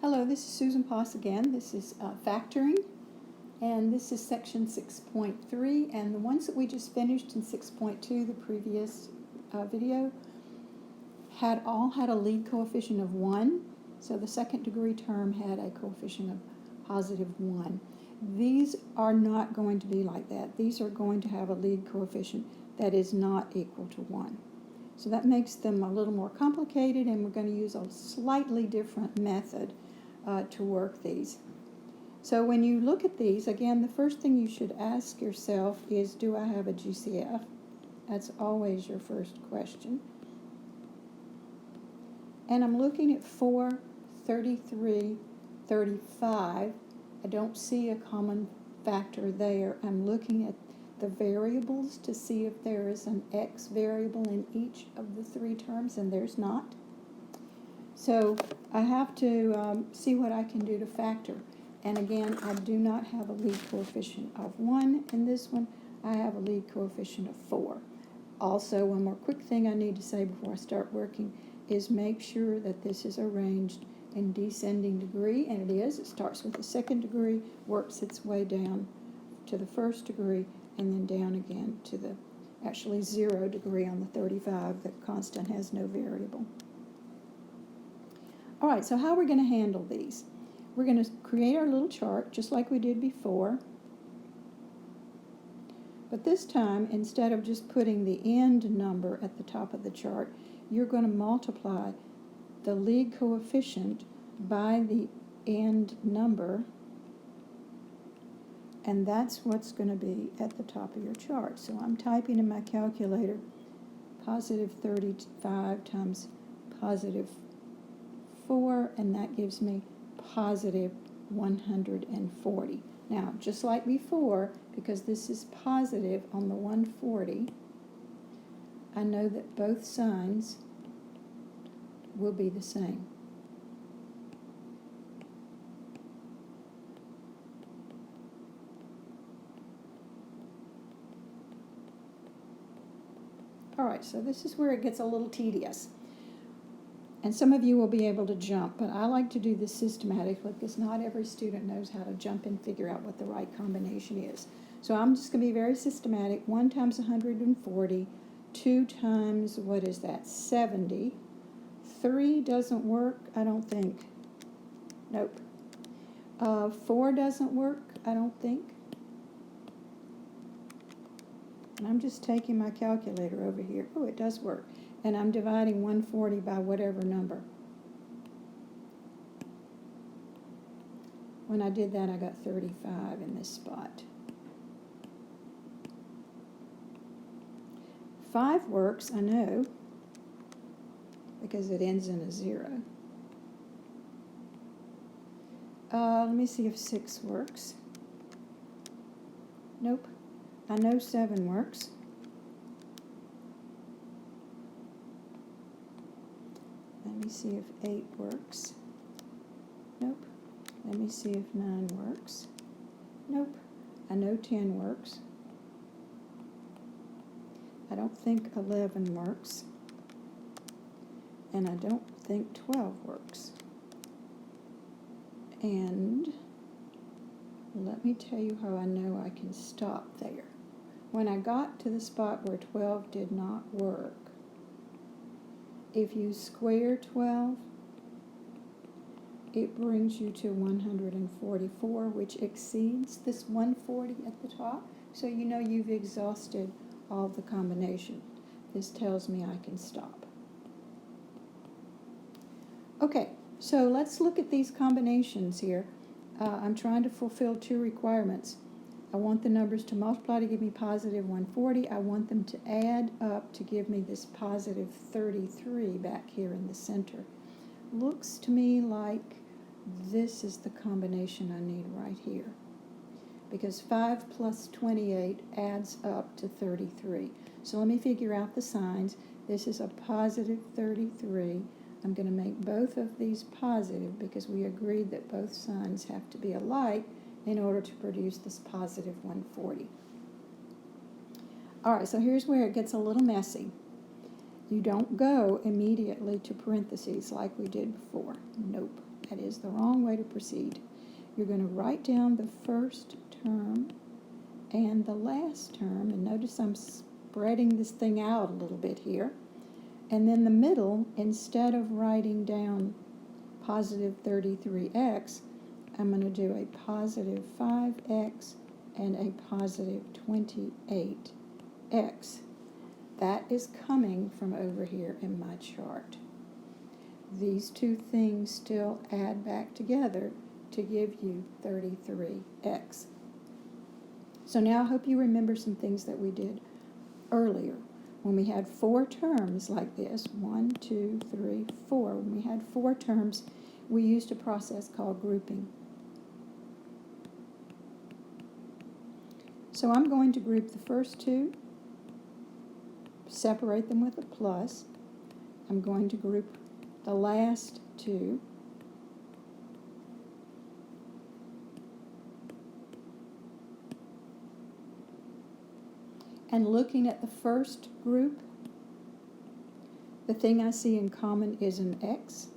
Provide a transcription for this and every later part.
Hello, this is Susan Poss again. This is factoring, and this is section 6.3, and the ones that we just finished in 6.2, the previous video, all had a lead coefficient of 1, so the second degree term had a coefficient of positive 1. These are not going to be like that. These are going to have a lead coefficient that is not equal to 1. So that makes them a little more complicated, and we're going to use a slightly different method to work these. So when you look at these, again, the first thing you should ask yourself is, do I have a GCF? That's always your first question. And I'm looking at 4, 33, 35. I don't see a common factor there. I'm looking at the variables to see if there is an x variable in each of the three terms, and there's not. So I have to see what I can do to factor. And again, I do not have a lead coefficient of 1 in this one. I have a lead coefficient of 4. Also, one more quick thing I need to say before I start working is make sure that this is arranged in descending degree, and it is. It starts with the second degree, works its way down to the first degree, and then down again to the actually 0 degree on the 35. The constant has no variable. All right, so how are we going to handle these? We're going to create our little chart just like we did before. But this time, instead of just putting the end number at the top of the chart, you're going to multiply the lead coefficient by the end number, and that's what's going to be at the top of your chart. So I'm typing in my calculator positive 35 times positive 4, and that gives me positive 140. Now, just like before, because this is positive on the 140, I know that both signs will be the same. All right, so this is where it gets a little tedious. And some of you will be able to jump, but I like to do this systematically because not every student knows how to jump and figure out what the right combination is. So I'm just going to be very systematic. 1 times 140, 2 times, what is that, 70. 3 doesn't work, I don't think. Nope. 4 doesn't work, I don't think. And I'm just taking my calculator over here. Oh, it does work. And I'm dividing 140 by whatever number. When I did that, I got 35 in this spot. 5 works, I know, because it ends in a 0. Let me see if 6 works. Nope. I know 7 works. Let me see if 8 works. Nope. Let me see if 9 works. Nope. I know 10 works. I don't think 11 works. And I don't think 12 works. And let me tell you how I know I can stop there. When I got to the spot where 12 did not work, if you square 12, it brings you to 144, which exceeds this 140 at the top. So you know you've exhausted all the combination. This tells me I can stop. Okay, so let's look at these combinations here. I'm trying to fulfill 2 requirements. I want the numbers to multiply to give me positive 140. I want them to add up to give me this positive 33 back here in the center. Looks to me like this is the combination I need right here, because 5 plus 28 adds up to 33. So let me figure out the signs. This is a positive 33. I'm going to make both of these positive because we agreed that both signs have to be alike in order to produce this positive 140. All right, so here's where it gets a little messy. You don't go immediately to parentheses like we did before. Nope, that is is the wrong way to proceed. You're going to write down the first term and the last term, and notice I'm spreading this thing out a little bit here. And then the middle, instead of writing down positive 33x, I'm going to do a positive 5x and a positive 28x. That is coming from over here in my chart. These two things still add back together to give you 33x. So now I hope you remember some things that we did earlier. When we had 4 terms like this, 1, 2, 3, 4, when we had 4 terms, we used a process called grouping. So I'm going to group the first 2, separate them with a plus. I'm going to group the last 2. And looking at the first group, the thing I see in common is an x.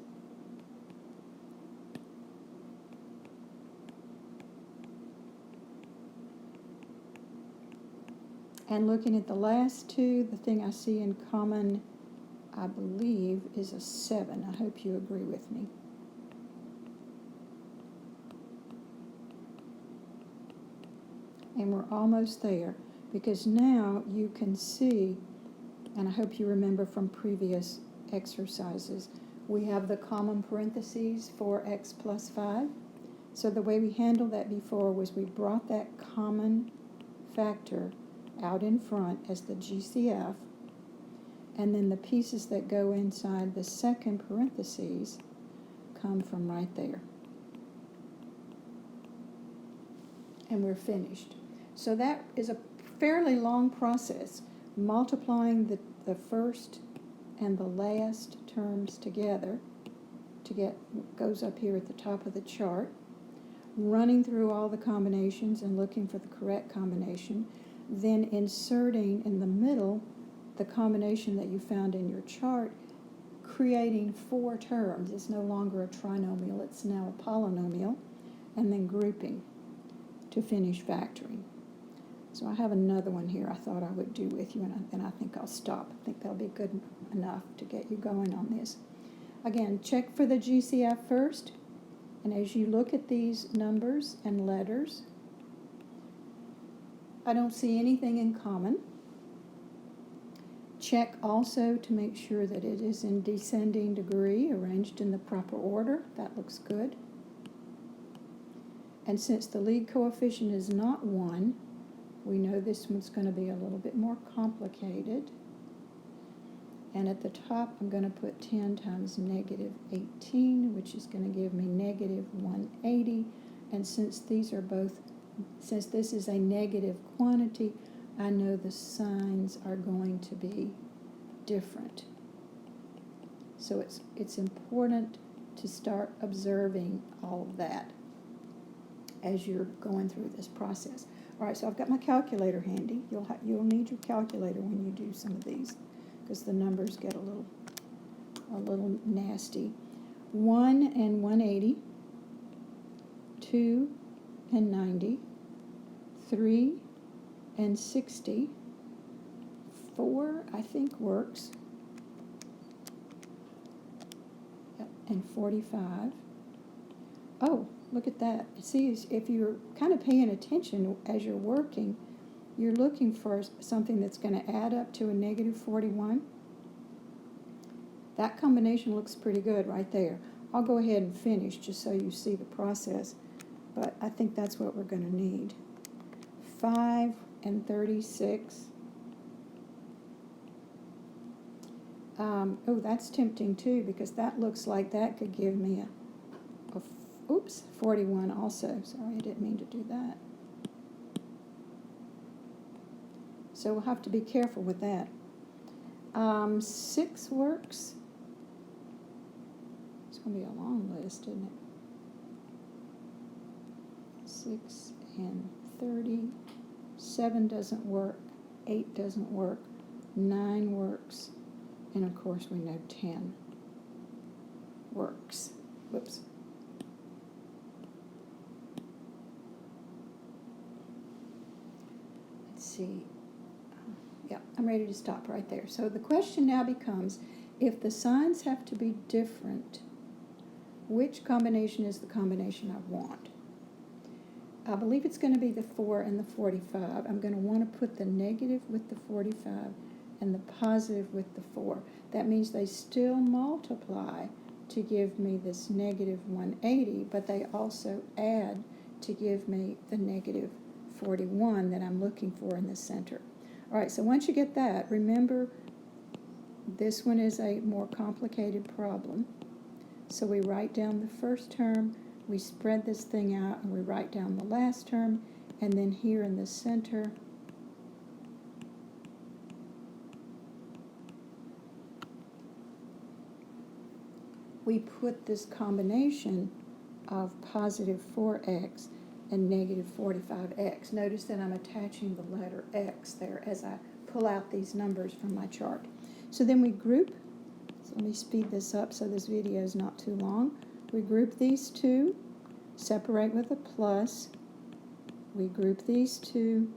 And looking at the last 2, the thing I see in common, I believe, is a 7. I hope you agree with me. And we're almost there, because now you can see, and I hope you remember from previous exercises, we have the common parentheses for x plus 5. So the way we handled that before was we brought that common factor out in front as the GCF, and then the pieces that go inside the second parentheses come from right there. And we're finished. So that is a fairly long process, multiplying the first and the last terms together to get what goes up here at the top of the chart, running through all the combinations and looking for the correct combination, then inserting in the middle the combination that you found in your chart, creating 4 terms. It's no longer a trinomial, it's now a polynomial, and then grouping to finish factoring. So I have another one here I thought I would do with you, and then I think I'll stop. I think that'll be good enough to get you going on this. Again, check for the GCF first, and as you look at these numbers and letters, I don't see anything in common. Check also to make sure that it is in descending degree, arranged in the proper order. That looks good. And since the lead coefficient is not 1, we know this one's going to be a little bit more complicated. And at the top, I'm going to put 10 times negative 18, which is going to give me negative 180. And since this is a negative quantity, I know the signs are going to be different. So it's important to start observing all of that as you're going through this process. All right, so I've got my calculator handy. You'll need your calculator when you do some of these, because the numbers get a little nasty. 1 and 180, 2 and 90, 3 and 60, 4 I think works, yep, and 45. Oh, look at that. See, if you're kind of paying attention as you're working, you're looking for something that's going to add up to a negative 41. That combination looks pretty good right there. I'll go ahead and finish just so you see the process, but I think that's what we're going to need. 5 and 36. Oh, that's tempting too, because that looks like that could give me a 41 also. Sorry, I didn't mean to do that. So we'll have to be careful with that. 6 works. It's going to be a long list, isn't it? 6 and 30. 7 doesn't work. 8 doesn't work. 9 works. And of course we know 10 works. Whoops. see. Yeah, I'm ready to stop right there. So the question now becomes, if the signs have to be different, which combination is the combination I want? I believe it's going to be the 4 and the 45. I'm going to want to put the negative with the 45 and the positive with the 4. That means they still multiply to give me this negative 180, but they also add to give me the negative 41 that I'm looking for in the center. All right, so once you get that, remember this one is a more complicated problem. So we write down the first term, we spread this thing out, and we write down the last term, and then here in the center, we put this combination of positive 4x and negative 45x. Notice that I'm attaching the letter x there as I pull out these numbers from my chart. So then we group, so let me speed this up so this video is not too long. We group these two, separate with a plus, we group these two,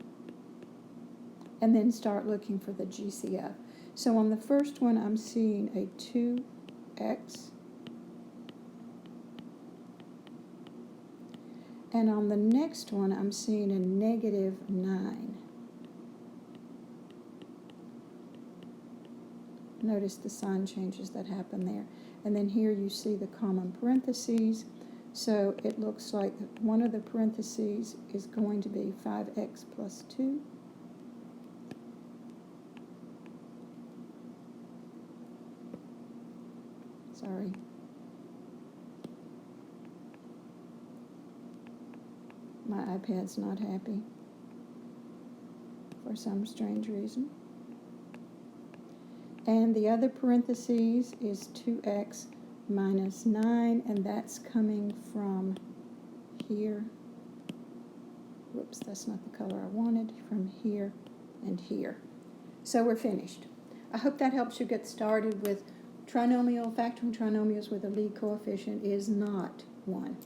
and then start looking for the GCF. So on the first one, I'm seeing a 2x, and on the next one, I'm seeing a negative 9. Notice the sign changes that happen there. And then here you see the common parentheses. So it looks like one of the parentheses is going to be 5x plus 2. Sorry. My iPad's not happy for some strange reason. And the other parentheses is 2x minus 9, and that's coming from here. Whoops, that's not the color I wanted. From here and here. So we're finished. I hope that helps you get started with trinomial. Factoring trinomials with a lead coefficient is not 1.